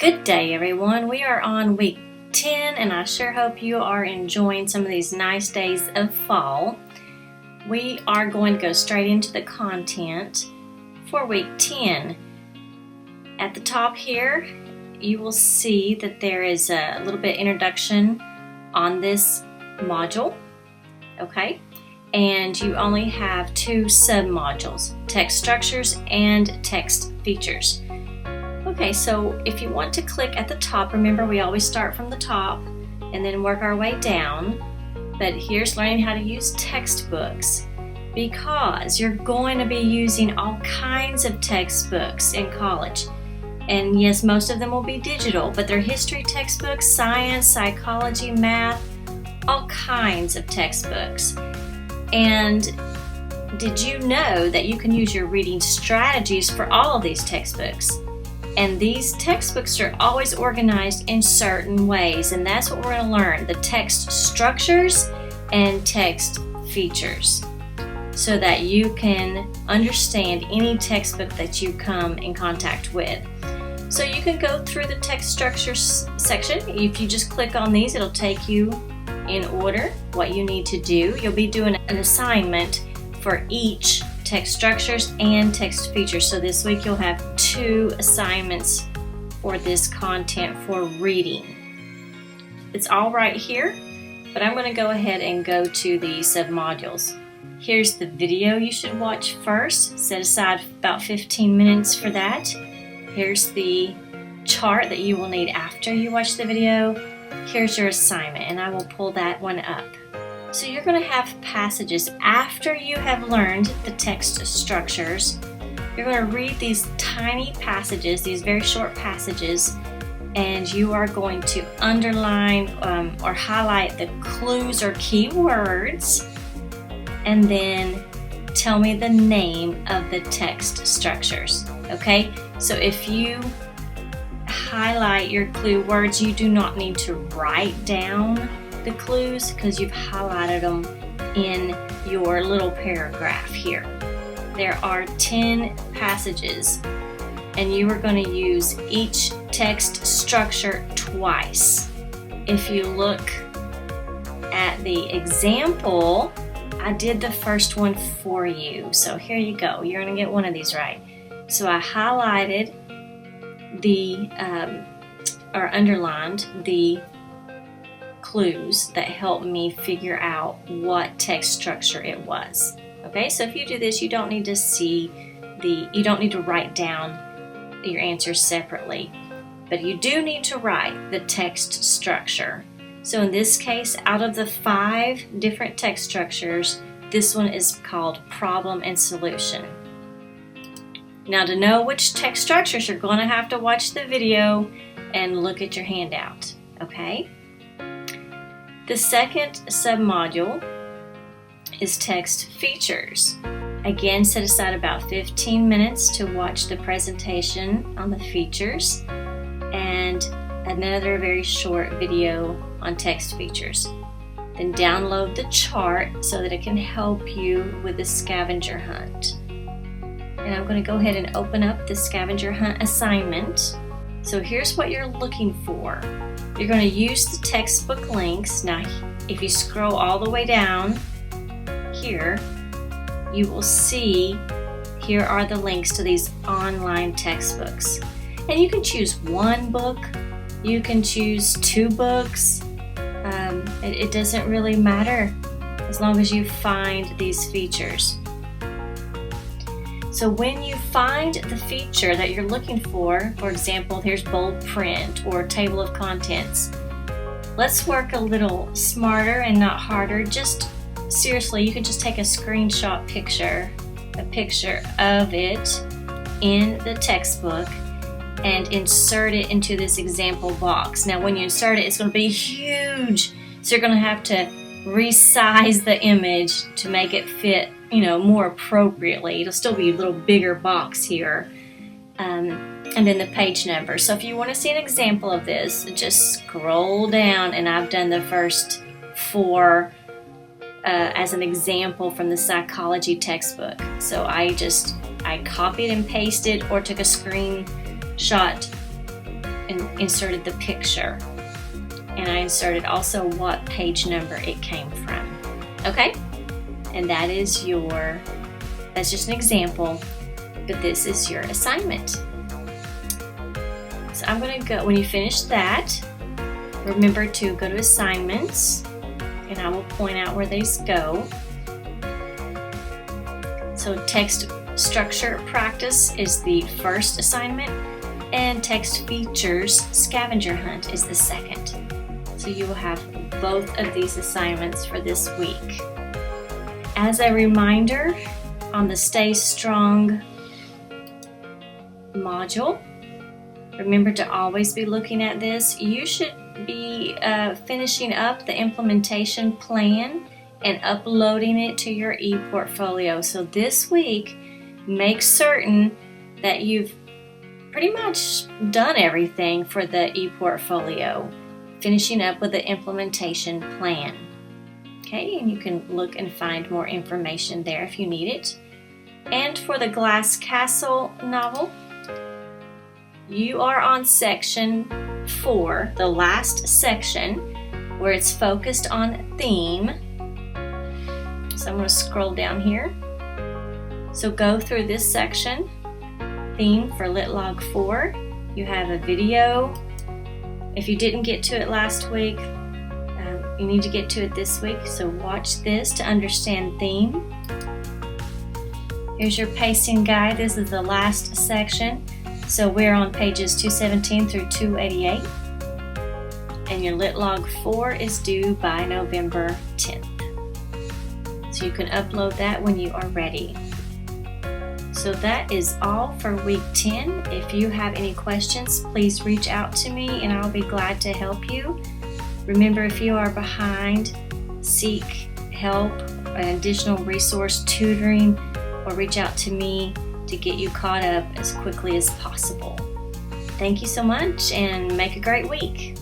Good day, everyone. We are on week 10, and I sure hope you are enjoying some of these nice days of fall. We are going to go straight into the content for week 10. At the top here, you will see that there is a little bit introduction on this module, okay? And you only have two sub-modules, text structures and text features. Okay, so if you want to click at the top, remember we always start from the top and then work our way down. But here's learning how to use textbooks, because you're going to be using all kinds of textbooks in college. And yes, most of them will be digital, but they're history textbooks, science, psychology, math, all kinds of textbooks. And did you know that you can use your reading strategies for all of these textbooks? And these textbooks are always organized in certain ways, and that's what we're going to learn, the text structures and text features, so that you can understand any textbook that you come in contact with. So you can go through the text structures section. If you just click on these, it'll take you in order what you need to do. You'll be doing an assignment for each text structures and text features. So this week you'll have 2 assignments for this content for reading. It's all right here, but I'm going to go ahead and go to the sub-modules. Here's the video you should watch first. Set aside about 15 minutes for that. Here's the chart that you will need after you watch the video. Here's your assignment, and I will pull that one up. So you're going to have passages after you have learned the text structures. You're going to read these tiny passages, these very short passages, and you are going to underline or highlight the clues or keywords, and then tell me the name of the text structures. Okay? So if you highlight your clue words, you do not need to write down the clues because you've highlighted them in your little paragraph here. There are 10 passages, and you are going to use each text structure twice. If you look at the example, I did the first one for you. So here you go. You're going to get one of these right. So I highlighted or underlined the clues that help me figure out what text structure it was. Okay, so if you do this, you don't need to write down your answers separately, but you do need to write the text structure. So in this case, out of the 5 different text structures, this one is called problem and solution. Now, to know which text structures, you're going to have to watch the video and look at your handout, okay? The second submodule is text features. Again, set aside about 15 minutes to watch the presentation on the features and another very short video on text features. Then download the chart so that it can help you with the scavenger hunt. And I'm going to go ahead and open up the scavenger hunt assignment. So here's what you're looking for. You're going to use the textbook links. Now, if you scroll all the way down here, you will see here are the links to these online textbooks. And you can choose 1 book, you can choose 2 books. It doesn't really matter as long as you find these features. So when you find the feature that you're looking for example, here's bold print or table of contents. Let's work a little smarter and not harder. Just seriously, you can just take a screenshot picture, a picture of it in the textbook and insert it into this example box. Now when you insert it, it's going to be huge. So you're going to have to resize the image to make it fit, more appropriately. It'll still be a little bigger box here. And then the page number. So if you want to see an example of this, just scroll down, and I've done the first 4 as an example from the psychology textbook. So I copied and pasted or took a screenshot inserted the picture. And I inserted also what page number it came from. Okay? And that's just an example, but this is your assignment. So I'm going to go, when you finish that, remember to go to assignments, and I will point out where these go. So text structure practice is the first assignment, and text features scavenger hunt is the second. So you will have both of these assignments for this week. As a reminder, on the Stay Strong module, remember to always be looking at this. You should be finishing up the implementation plan and uploading it to your ePortfolio. So this week, make certain that you've pretty much done everything for the ePortfolio, finishing up with the implementation plan. Okay, and you can look and find more information there if you need it. And for the Glass Castle novel, you are on section 4, the last section, where it's focused on theme. So I'm going to scroll down here. So go through this section, theme for Lit Log 4. You have a video. If you didn't get to it last week, you need to get to it this week. So watch this to understand theme. Here's your pacing guide. This is the last section. So we're on pages 217 through 288. And your Lit Log 4 is due by November 10th. So you can upload that when you are ready. So that is all for week 10. If you have any questions, please reach out to me and I'll be glad to help you. Remember, if you are behind, seek help, an additional resource, tutoring, or reach out to me to get you caught up as quickly as possible. Thank you so much and make a great week.